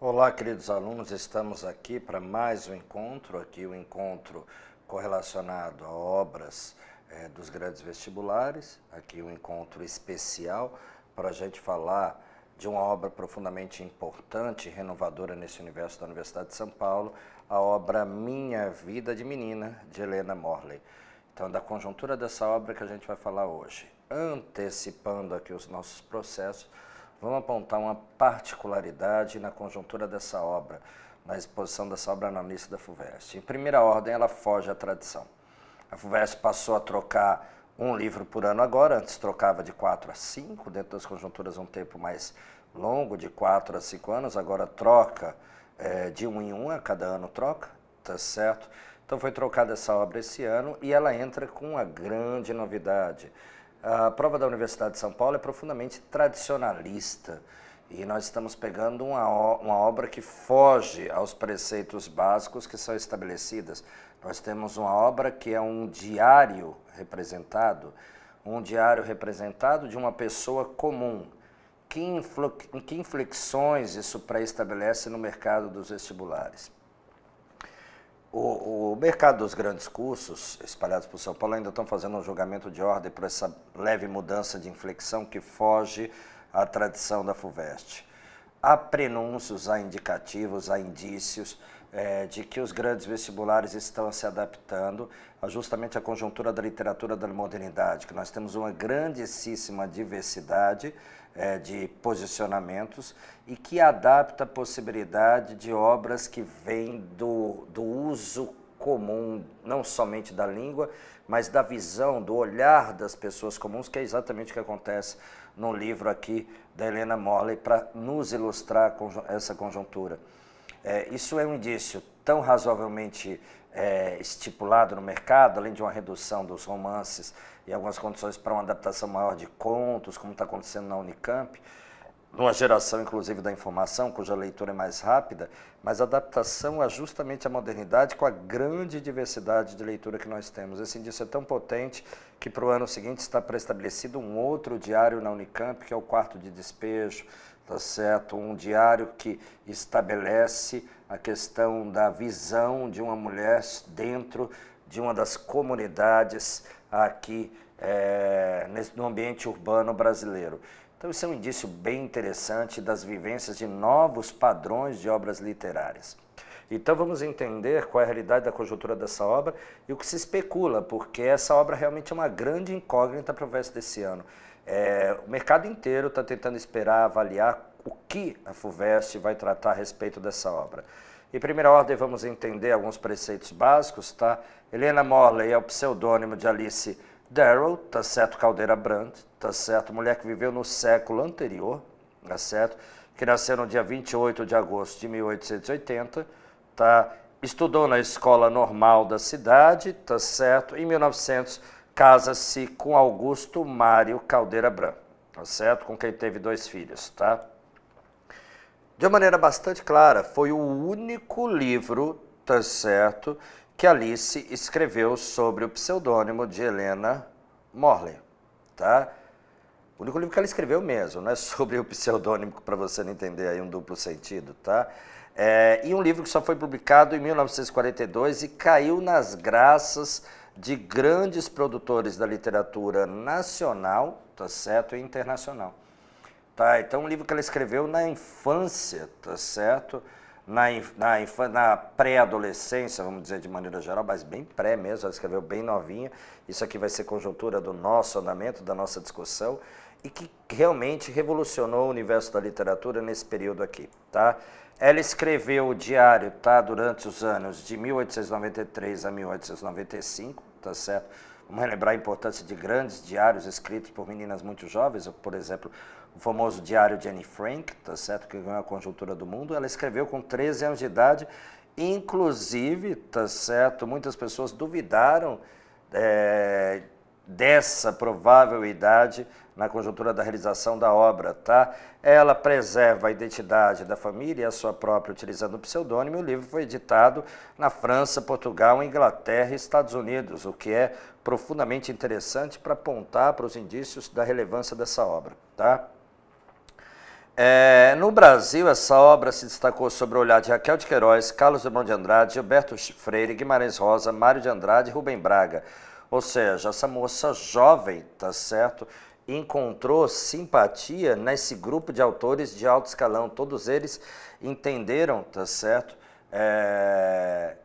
Olá, queridos alunos, estamos aqui para mais um encontro, o encontro correlacionado a obras dos grandes vestibulares, aqui um encontro especial para a gente falar de uma obra profundamente importante e renovadora nesse universo da Universidade de São Paulo, a obra Minha Vida de Menina, de Helena Morley. Então, da conjuntura dessa obra que a gente vai falar hoje. Antecipando aqui os nossos processos, vamos apontar uma particularidade na conjuntura dessa obra, na exposição dessa obra na lista da FUVEST. Em primeira ordem, ela foge à tradição. A FUVEST passou a trocar um livro por ano agora, antes trocava de 4 a 5, dentro das conjunturas um tempo mais longo, de 4 a 5 anos, agora troca de 1 em 1, a cada ano troca, tá certo? Então foi trocada essa obra esse ano e ela entra com uma grande novidade. A prova da Universidade de São Paulo é profundamente tradicionalista e nós estamos pegando uma obra que foge aos preceitos básicos que são estabelecidos. Nós temos uma obra que é um diário representado de uma pessoa comum. Que inflexões isso pré-estabelece no mercado dos vestibulares? O mercado dos grandes cursos espalhados por São Paulo ainda estão fazendo um julgamento de ordem por essa leve mudança de inflexão que foge à tradição da FUVEST. Há prenúncios, há indicativos, há indícios de que os grandes vestibulares estão se adaptando a justamente a conjuntura da literatura da modernidade, que nós temos uma grandíssima diversidade de posicionamentos e que adapta a possibilidade de obras que vêm do uso comum, não somente da língua, mas da visão, do olhar das pessoas comuns, que é exatamente o que acontece no livro aqui da Helena Morley, para nos ilustrar essa conjuntura. Isso é um indício tão razoavelmente estipulado no mercado, além de uma redução dos romances e algumas condições para uma adaptação maior de contos, como está acontecendo na Unicamp, numa geração inclusive da informação, cuja leitura é mais rápida, mas a adaptação é justamente a modernidade com a grande diversidade de leitura que nós temos. Esse indício é tão potente que para o ano seguinte está pré-estabelecido um outro diário na Unicamp, que é o Quarto de Despejo, tá certo? Um diário que estabelece a questão da visão de uma mulher dentro de uma das comunidades aqui no ambiente urbano brasileiro. Então isso é um indício bem interessante das vivências de novos padrões de obras literárias. Então vamos entender qual é a realidade da conjuntura dessa obra e o que se especula, porque essa obra realmente é uma grande incógnita para o verso desse ano. O mercado inteiro está tentando esperar, avaliar o que a FUVEST vai tratar a respeito dessa obra. Em primeira ordem, vamos entender alguns preceitos básicos, tá? Helena Morley é o pseudônimo de Alice Darrell, tá certo? Caldeira Brandt, tá certo? Mulher que viveu no século anterior, tá certo? Que nasceu no dia 28 de agosto de 1880, tá? Estudou na escola normal da cidade, tá certo? Em 1900, casa-se com Augusto Mário Caldeira Brandt, tá certo? Com quem teve 2 filhos, tá? De uma maneira bastante clara, foi o único livro, tá certo, que Alice escreveu sobre o pseudônimo de Helena Morley, tá? O único livro que ela escreveu mesmo, não é sobre o pseudônimo, para você não entender aí um duplo sentido, tá? E um livro que só foi publicado em 1942 e caiu nas graças de grandes produtores da literatura nacional, tá certo, e internacional. Tá, então um livro que ela escreveu na infância, tá certo? Na pré-adolescência, vamos dizer de maneira geral, mas bem pré mesmo, ela escreveu bem novinha. Isso aqui vai ser conjuntura do nosso andamento, da nossa discussão, e que realmente revolucionou o universo da literatura nesse período aqui, tá? Ela escreveu o diário, tá, durante os anos de 1893 a 1895, tá certo? Vamos relembrar a importância de grandes diários escritos por meninas muito jovens, por exemplo, o famoso diário de Anne Frank, tá certo, que ganhou a conjuntura do mundo. Ela escreveu com 13 anos de idade, inclusive, tá certo, muitas pessoas duvidaram dessa provável idade na conjuntura da realização da obra, tá? Ela preserva a identidade da família e a sua própria utilizando o pseudônimo. O livro foi editado na França, Portugal, Inglaterra e Estados Unidos, o que é profundamente interessante para apontar para os indícios da relevância dessa obra, tá? No Brasil, essa obra se destacou sobre o olhar de Raquel de Queiroz, Carlos Drummond de Andrade, Gilberto Freire, Guimarães Rosa, Mário de Andrade e Rubem Braga. Ou seja, essa moça jovem, tá certo, encontrou simpatia nesse grupo de autores de alto escalão. Todos eles entenderam, tá certo,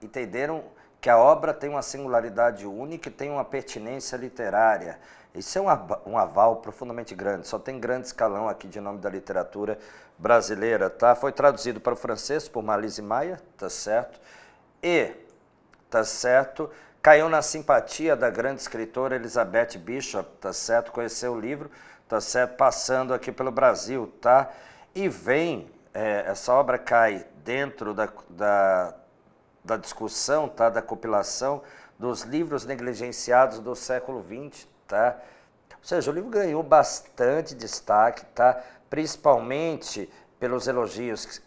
entenderam que a obra tem uma singularidade única e tem uma pertinência literária. Isso é um aval profundamente grande, só tem grande escalão aqui de nome da literatura brasileira, tá? Foi traduzido para o francês por Marlise Maia, tá certo? E, tá certo, caiu na simpatia da grande escritora Elizabeth Bishop, tá certo? Conheceu o livro, tá certo? Passando aqui pelo Brasil, tá? E vem, essa obra cai dentro da discussão, tá? Da compilação dos livros negligenciados do século XX, tá? Ou seja, o livro ganhou bastante destaque, tá? Principalmente pelos elogios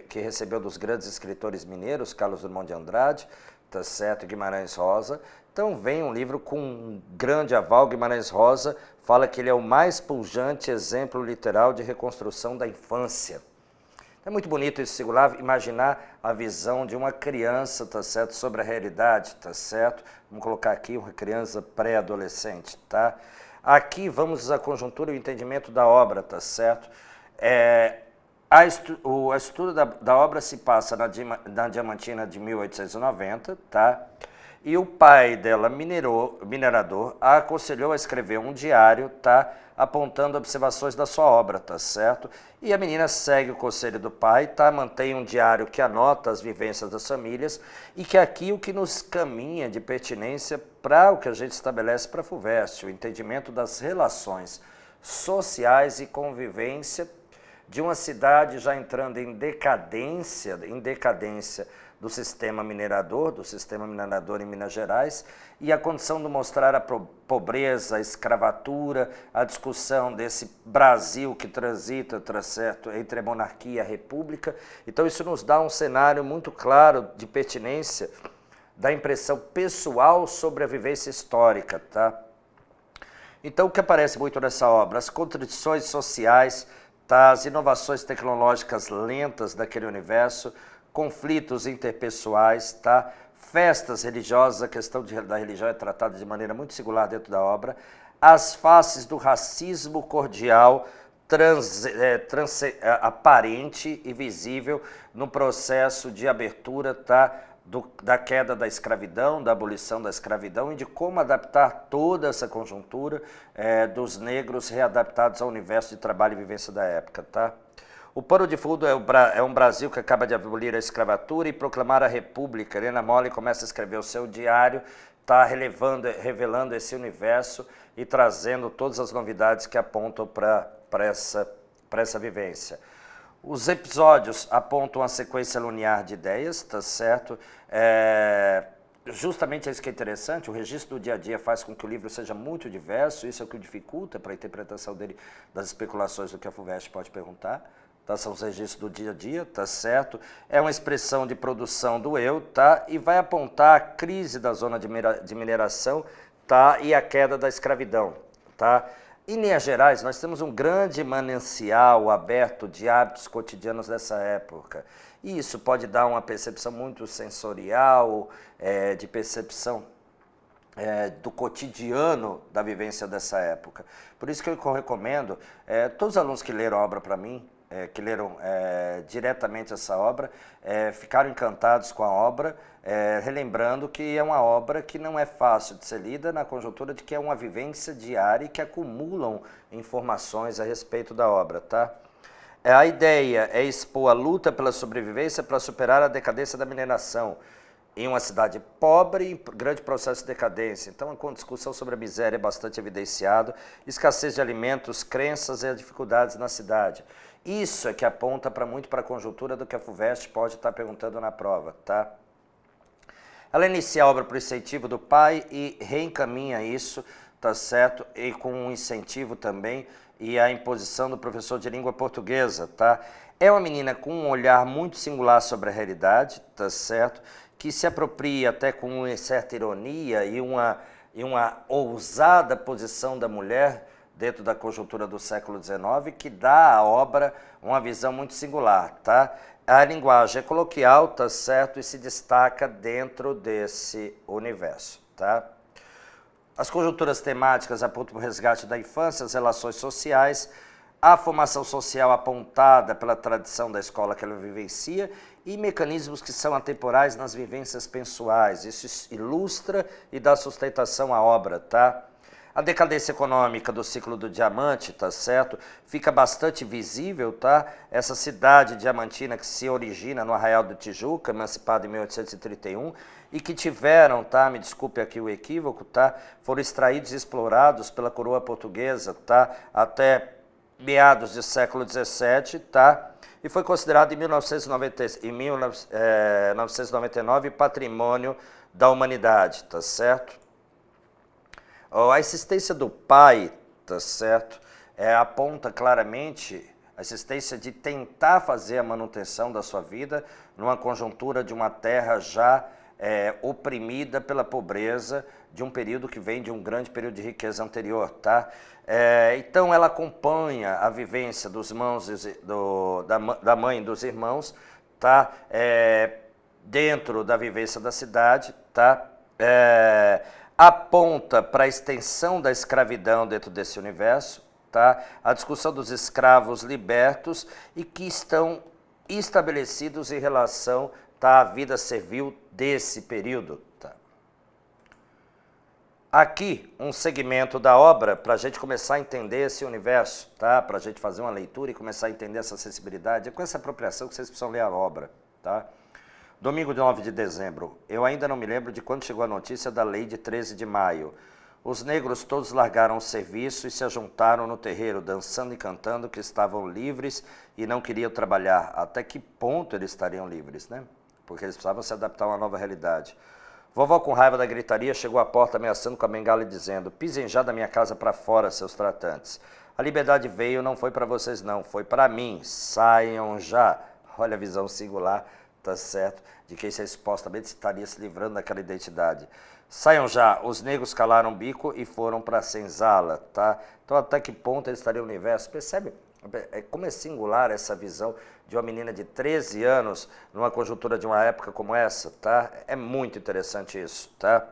que recebeu dos grandes escritores mineiros, Carlos Drummond de Andrade, tá certo, Guimarães Rosa. Então vem um livro com um grande aval. Guimarães Rosa fala que ele é o mais pujante exemplo literal de reconstrução da infância. É muito bonito esse singular, imaginar a visão de uma criança, tá certo, sobre a realidade, tá certo? Vamos colocar aqui uma criança pré-adolescente, tá? Aqui vamos à conjuntura e o entendimento da obra, tá certo? O estudo da obra se passa na Diamantina de 1890, tá? E o pai dela, minerador, a aconselhou a escrever um diário, tá? Apontando observações da sua obra, tá certo? E a menina segue o conselho do pai, tá? Mantém um diário que anota as vivências das famílias e que aqui o que nos caminha de pertinência para o que a gente estabelece para a FUVEST, o entendimento das relações sociais e convivência de uma cidade já entrando em decadência do sistema minerador em Minas Gerais, e a condição de mostrar a pobreza, a escravatura, a discussão desse Brasil que transita, tá certo, entre a monarquia e a república. Então isso nos dá um cenário muito claro de pertinência da impressão pessoal sobre a vivência histórica, tá? Então o que aparece muito nessa obra? As contradições sociais, tá? As inovações tecnológicas lentas daquele universo, conflitos interpessoais, tá? Festas religiosas, a questão da religião é tratada de maneira muito singular dentro da obra, as faces do racismo cordial, aparente e visível no processo de abertura, tá? Da queda da escravidão, da abolição da escravidão e de como adaptar toda essa conjuntura dos negros readaptados ao universo de trabalho e vivência da época, tá? O pano de fundo é um Brasil que acaba de abolir a escravatura e proclamar a república. Helena Molley começa a escrever o seu diário, tá revelando esse universo e trazendo todas as novidades que apontam para essa vivência. Os episódios apontam a sequência linear de ideias, tá certo? Justamente isso que é interessante, o registro do dia a dia faz com que o livro seja muito diverso, isso é o que dificulta para a interpretação dele das especulações do que a FUVEST pode perguntar. Tá? São os registros do dia a dia, tá certo? É uma expressão de produção do eu, tá? E vai apontar a crise da zona de mineração, tá? E a queda da escravidão, tá? Em linhas gerais, nós temos um grande manancial aberto de hábitos cotidianos dessa época. E isso pode dar uma percepção muito sensorial, de percepção do cotidiano da vivência dessa época. Por isso que eu recomendo, todos os alunos que leram a obra para mim, que leram diretamente essa obra, ficaram encantados com a obra, relembrando que é uma obra que não é fácil de ser lida na conjuntura de que é uma vivência diária e que acumulam informações a respeito da obra, tá? A ideia é expor a luta pela sobrevivência para superar a decadência da mineração em uma cidade pobre e em grande processo de decadência. Então, a discussão sobre a miséria é bastante evidenciado, escassez de alimentos, crenças e dificuldades na cidade. Isso é que aponta muito para a conjuntura do que a FUVEST pode estar perguntando na prova, tá? Ela inicia a obra por incentivo do pai e reencaminha isso, tá certo? E com um incentivo também e a imposição do professor de língua portuguesa, tá? É uma menina com um olhar muito singular sobre a realidade, tá certo? Que se apropria até com uma certa ironia e uma ousada posição da mulher, dentro da conjuntura do século XIX, que dá à obra uma visão muito singular, tá? A linguagem é coloquial, tá certo? E se destaca dentro desse universo, tá? As conjunturas temáticas apontam o resgate da infância, as relações sociais, a formação social apontada pela tradição da escola que ela vivencia e mecanismos que são atemporais nas vivências pessoais. Isso ilustra e dá sustentação à obra, tá? A decadência econômica do ciclo do diamante, tá certo? Fica bastante visível, tá? Essa cidade diamantina que se origina no Arraial do Tijuca, emancipada em 1831, e que tiveram, tá? Me desculpe aqui o equívoco, tá? Foram extraídos e explorados pela coroa portuguesa, tá? Até meados do século XVII, tá? E foi considerado em 1999 patrimônio da humanidade, tá certo? A existência do pai, tá certo? Aponta claramente a existência de tentar fazer a manutenção da sua vida numa conjuntura de uma terra já oprimida pela pobreza de um período que vem de um grande período de riqueza anterior, tá? Então ela acompanha a vivência dos da mãe e dos irmãos, tá? Dentro da vivência da cidade, tá? Aponta para a extensão da escravidão dentro desse universo, tá? A discussão dos escravos libertos e que estão estabelecidos em relação, tá, à vida servil desse período. Tá? Aqui, um segmento da obra para a gente começar a entender esse universo, tá? Para a gente fazer uma leitura e começar a entender essa sensibilidade. É com essa apropriação que vocês precisam ler a obra. Tá? Domingo de 9 de dezembro, eu ainda não me lembro de quando chegou a notícia da lei de 13 de maio. Os negros todos largaram o serviço e se ajuntaram no terreiro, dançando e cantando que estavam livres e não queriam trabalhar. Até que ponto eles estariam livres, né? Porque eles precisavam se adaptar a uma nova realidade. Vovó, com raiva da gritaria, chegou à porta ameaçando com a bengala e dizendo: pisem já da minha casa para fora, seus tratantes. A liberdade veio, não foi para vocês não, foi para mim. Saiam já. Olha a visão singular, tá certo? De quem supostamente estaria se livrando daquela identidade. Saiam já, os negros calaram o bico e foram para a senzala, tá? Então até que ponto eles estariam no universo? Percebe como é singular essa visão de uma menina de 13 anos numa conjuntura de uma época como essa, tá? É muito interessante isso, tá?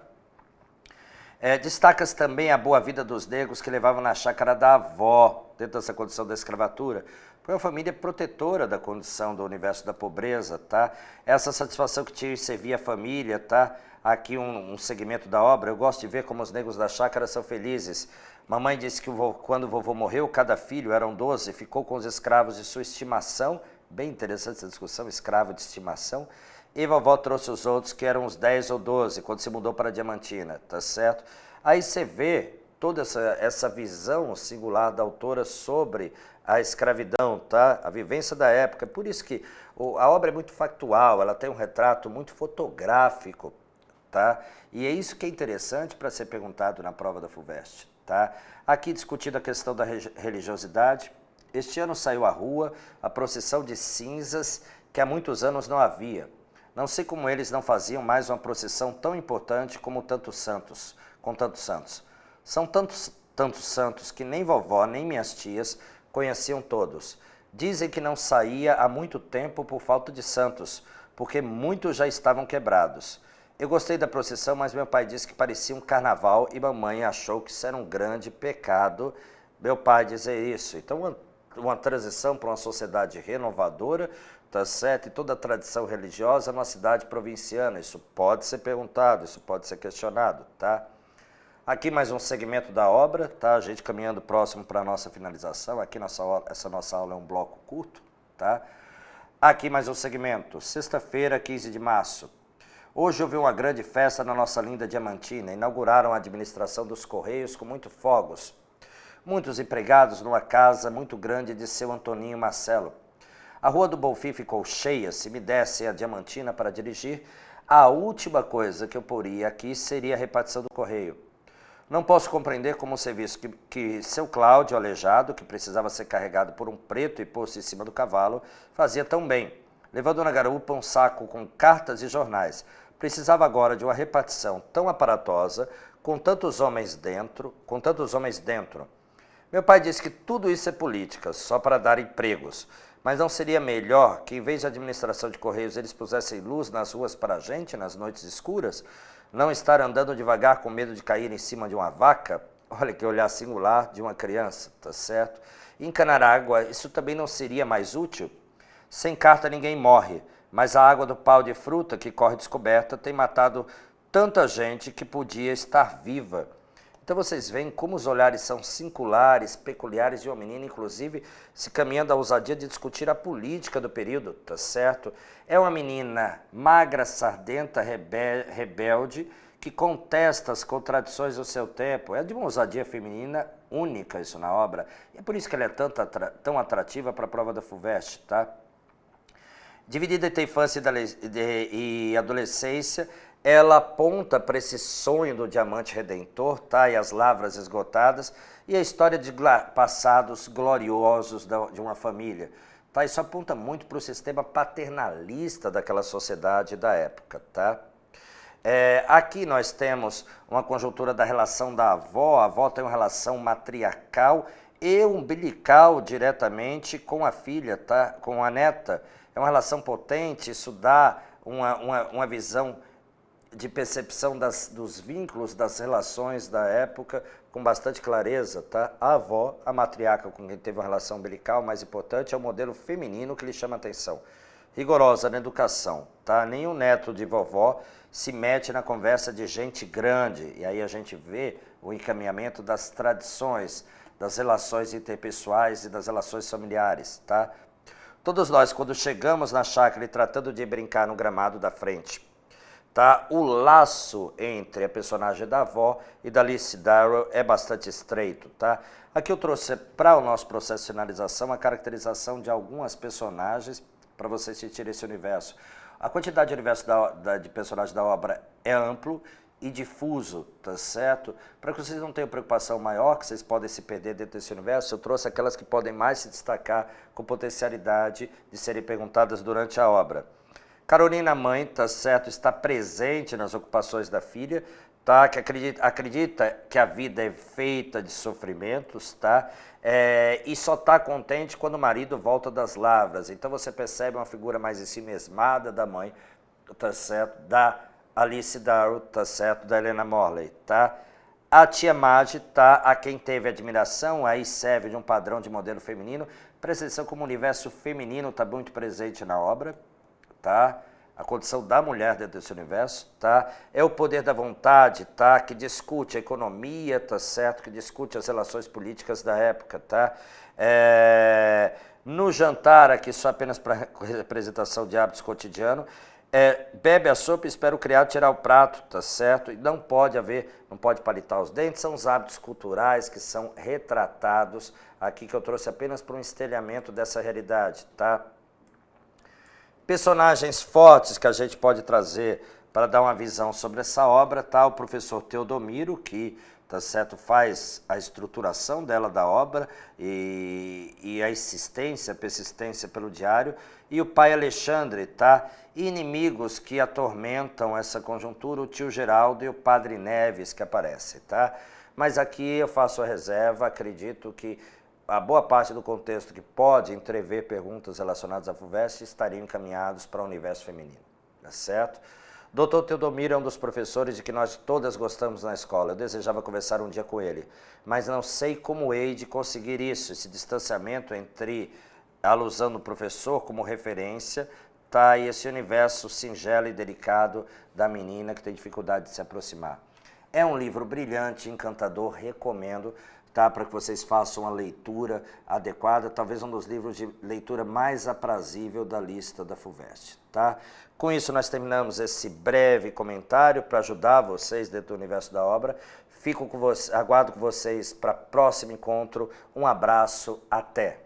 Destaca-se também a boa vida dos negros que levavam na chácara da avó, dentro dessa condição da escravatura. Foi uma família protetora da condição do universo da pobreza, tá? Essa satisfação que tinha em servir a família, tá? Aqui um segmento da obra, eu gosto de ver como os negros da chácara são felizes. Mamãe disse que quando o vovô morreu, cada filho, eram 12, ficou com os escravos de sua estimação, bem interessante essa discussão, escravo de estimação, e vovó trouxe os outros, que eram uns 10 ou 12, quando se mudou para Diamantina, tá certo? Aí você vê toda essa visão singular da autora sobre a escravidão, tá? A vivência da época. Por isso que a obra é muito factual, ela tem um retrato muito fotográfico, tá? E é isso que é interessante para ser perguntado na prova da FUVEST, tá? Aqui discutindo a questão da religiosidade. Este ano saiu à rua a procissão de cinzas que há muitos anos não havia. Não sei como eles não faziam mais uma procissão tão importante como com tantos santos. São tantos santos que nem vovó, nem minhas tias conheciam todos. Dizem que não saía há muito tempo por falta de santos, porque muitos já estavam quebrados. Eu gostei da procissão, mas meu pai disse que parecia um carnaval e mamãe achou que isso era um grande pecado, meu pai dizer isso. Então, uma transição para uma sociedade renovadora, tá certo? E toda a tradição religiosa numa cidade provinciana, isso pode ser perguntado, isso pode ser questionado, tá? Aqui mais um segmento da obra, tá? A gente caminhando próximo para a nossa finalização. Aqui essa nossa aula é um bloco curto, tá? Aqui mais um segmento. Sexta-feira, 15 de março. Hoje houve uma grande festa na nossa linda Diamantina. Inauguraram a administração dos Correios com muitos fogos. Muitos empregados numa casa muito grande de seu Antoninho Marcelo. A Rua do Bonfim ficou cheia. Se me desse a Diamantina para dirigir, a última coisa que eu poria aqui seria a repartição do Correio. Não posso compreender como o serviço que seu Cláudio, aleijado, que precisava ser carregado por um preto e posto em cima do cavalo, fazia tão bem, levando na garupa um saco com cartas e jornais. Precisava agora de uma repartição tão aparatosa, com tantos homens dentro. Meu pai disse que tudo isso é política, só para dar empregos. Mas não seria melhor que, em vez de administração de correios, eles pusessem luz nas ruas para a gente, nas noites escuras? Não estar andando devagar com medo de cair em cima de uma vaca? Olha que olhar singular de uma criança, tá certo? Encanar água, isso também não seria mais útil? Sem carta ninguém morre, mas a água do pau de fruta que corre descoberta tem matado tanta gente que podia estar viva. Então vocês veem como os olhares são singulares, peculiares de uma menina, inclusive se caminhando à ousadia de discutir a política do período, tá certo? É uma menina magra, sardenta, rebelde, que contesta as contradições do seu tempo. É de uma ousadia feminina única isso na obra. E é por isso que ela é tão atrativa para a prova da FUVEST, tá? Dividida entre infância e adolescência, ela aponta para esse sonho do diamante redentor, tá? E as lavras esgotadas, e a história de passados gloriosos de uma família. Tá? Isso aponta muito para o sistema paternalista daquela sociedade da época. Tá? Aqui nós temos uma conjuntura da relação da avó. A avó tem uma relação matriarcal e umbilical diretamente com a filha, tá? Com a neta. É uma relação potente, isso dá uma visão de percepção dos vínculos, das relações da época com bastante clareza, tá? A avó, a matriarca com quem teve uma relação umbilical mais importante, é o modelo feminino que lhe chama a atenção. Rigorosa na educação, tá? Nenhum neto de vovó se mete na conversa de gente grande, e aí a gente vê o encaminhamento das tradições, das relações interpessoais e das relações familiares, tá? Todos nós, quando chegamos na chácara e tratando de brincar no gramado da frente, tá? O laço entre a personagem da avó e da Alice Darrell é bastante estreito. Tá? Aqui eu trouxe para o nosso processo de finalização a caracterização de algumas personagens para vocês sentirem esse universo. A quantidade de universo de personagens da obra é amplo e difuso, tá certo? Para que vocês não tenham preocupação maior, que vocês podem se perder dentro desse universo, eu trouxe aquelas que podem mais se destacar com potencialidade de serem perguntadas durante a obra. Carolina, mãe, tá certo, está presente nas ocupações da filha, tá? Que acredita que a vida é feita de sofrimentos, tá? E só está contente quando o marido volta das lavras. Então você percebe uma figura mais ensimesmada da mãe, tá certo? Da Alice Darrell, tá certo? Da Helena Morley, tá? A tia Madge, tá? A quem teve admiração, aí serve de um padrão de modelo feminino. Presta atenção como o universo feminino está muito presente na obra. Tá? A condição da mulher dentro desse universo, tá? É o poder da vontade, tá? Que discute a economia, tá certo? Que discute as relações políticas da época, tá? No jantar, aqui só apenas para representação de hábitos cotidianos, bebe a sopa e espera o criado tirar o prato, tá certo? E não pode palitar os dentes, são os hábitos culturais que são retratados aqui, que eu trouxe apenas para um estelhamento dessa realidade, tá? Personagens fortes que a gente pode trazer para dar uma visão sobre essa obra, tá? O professor Teodomiro, que, tá certo, faz a estruturação dela da obra e a insistência, a persistência pelo diário, e o pai Alexandre, tá? Inimigos que atormentam essa conjuntura, o tio Geraldo e o padre Neves que aparecem, tá? Mas aqui eu faço a reserva, acredito que a boa parte do contexto que pode entrever perguntas relacionadas à FUVEST estariam encaminhados para o universo feminino, tá certo? Dr. Teodomiro é um dos professores de que nós todas gostamos na escola. Eu desejava conversar um dia com ele, mas não sei como hei de conseguir isso, esse distanciamento entre a alusão do professor como referência, tá? E esse universo singelo e delicado da menina que tem dificuldade de se aproximar. É um livro brilhante, encantador, recomendo, tá? Para que vocês façam uma leitura adequada, talvez um dos livros de leitura mais aprazível da lista da FUVEST, tá? Com isso nós terminamos esse breve comentário para ajudar vocês dentro do universo da obra. Fico com vocês, aguardo com vocês para próximo encontro. Um abraço, até!